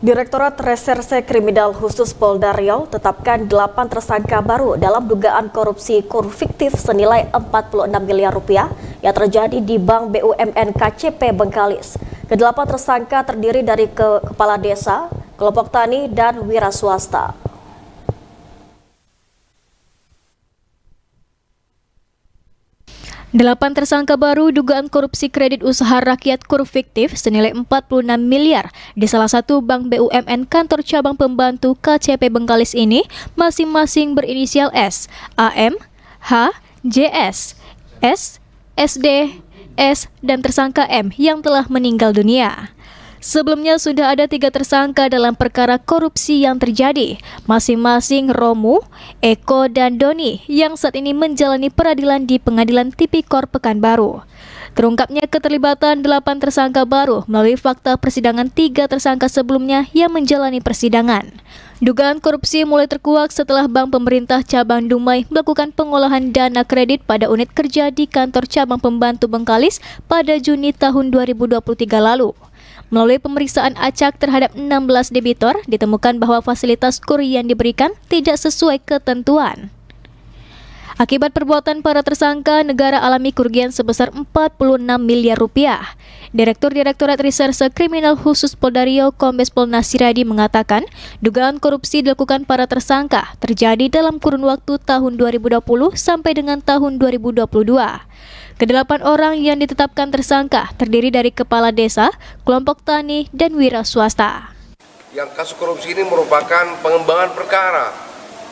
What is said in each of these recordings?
Direktorat Reserse Kriminal Khusus Polda Riau tetapkan 8 tersangka baru dalam dugaan korupsi kur fiktif senilai 46 miliar rupiah yang terjadi di Bank BUMN KCP Bengkalis. Kedelapan tersangka terdiri dari kepala desa, kelompok tani, dan wira swasta. Delapan tersangka baru dugaan korupsi kredit usaha rakyat kur fiktif senilai 46 miliar di salah satu bank BUMN kantor cabang pembantu KCP Bengkalis ini masing-masing berinisial S, AM, H, JS, S, SD, S, dan tersangka M yang telah meninggal dunia. Sebelumnya sudah ada 3 tersangka dalam perkara korupsi yang terjadi, masing-masing Romu, Eko, dan Doni yang saat ini menjalani peradilan di Pengadilan Tipikor Pekanbaru. Terungkapnya keterlibatan 8 tersangka baru melalui fakta persidangan 3 tersangka sebelumnya yang menjalani persidangan. Dugaan korupsi mulai terkuak setelah Bank Pemerintah Cabang Dumai melakukan pengolahan dana kredit pada unit kerja di kantor cabang pembantu Bengkalis pada Juni tahun 2023 lalu. Melalui pemeriksaan acak terhadap 16 debitor, ditemukan bahwa fasilitas kur yang diberikan tidak sesuai ketentuan. Akibat perbuatan para tersangka, negara alami kerugian sebesar 46 miliar rupiah. Direktur Direktorat Reserse Kriminal Khusus Polda Riau, Kombes Pol Nasiradi mengatakan, dugaan korupsi dilakukan para tersangka terjadi dalam kurun waktu tahun 2020 sampai dengan tahun 2022. Kedelapan orang yang ditetapkan tersangka terdiri dari kepala desa, kelompok tani, dan wira swasta. Yang kasus korupsi ini merupakan pengembangan perkara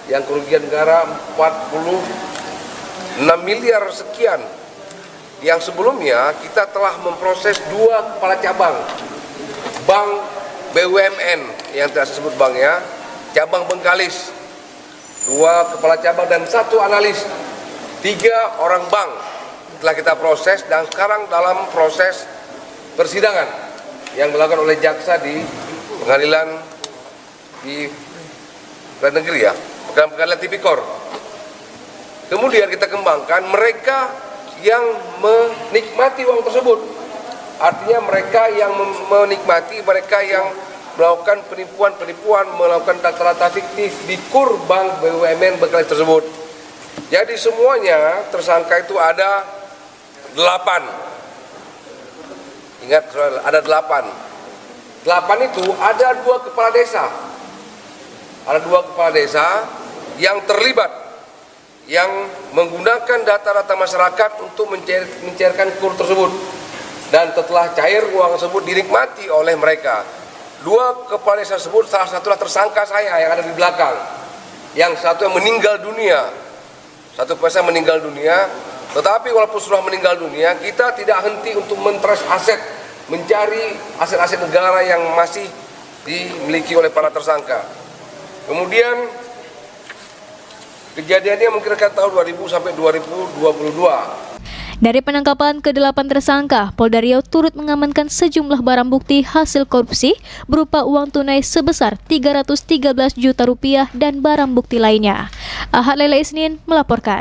yang kerugian negara 46 miliar sekian. Yang sebelumnya kita telah memproses 2 kepala cabang Bank BUMN yang tidak disebut banknya, cabang Bengkalis, 2 kepala cabang dan 1 analis, 3 orang bank. Telah kita proses dan sekarang dalam proses persidangan yang dilakukan oleh jaksa di pengadilan di negeri ya, pengadilan Tipikor. Kemudian kita kembangkan mereka yang menikmati uang tersebut, artinya mereka yang menikmati, mereka yang melakukan penipuan, melakukan data-data fiktif di kur bank BUMN Bengkalis tersebut. Jadi semuanya tersangka itu ada 8. Ingat, ada 8. 8 itu ada 2 kepala desa. Ada 2 kepala desa yang terlibat, yang menggunakan data-data masyarakat untuk mencairkan kur tersebut. Dan setelah cair, uang tersebut dinikmati oleh mereka. 2 kepala desa tersebut, salah satulah tersangka saya yang ada di belakang. Yang satu yang meninggal dunia. Satu person meninggal dunia. Tetapi walaupun sudah meninggal dunia, kita tidak henti untuk mentrace aset, mencari aset-aset negara yang masih dimiliki oleh para tersangka. Kemudian kejadiannya mungkin tahun 2000 sampai 2022. Dari penangkapan ke-8 tersangka, Polda Riau turut mengamankan sejumlah barang bukti hasil korupsi berupa uang tunai sebesar 313 juta rupiah dan barang bukti lainnya. Ahad Lele Isnin melaporkan.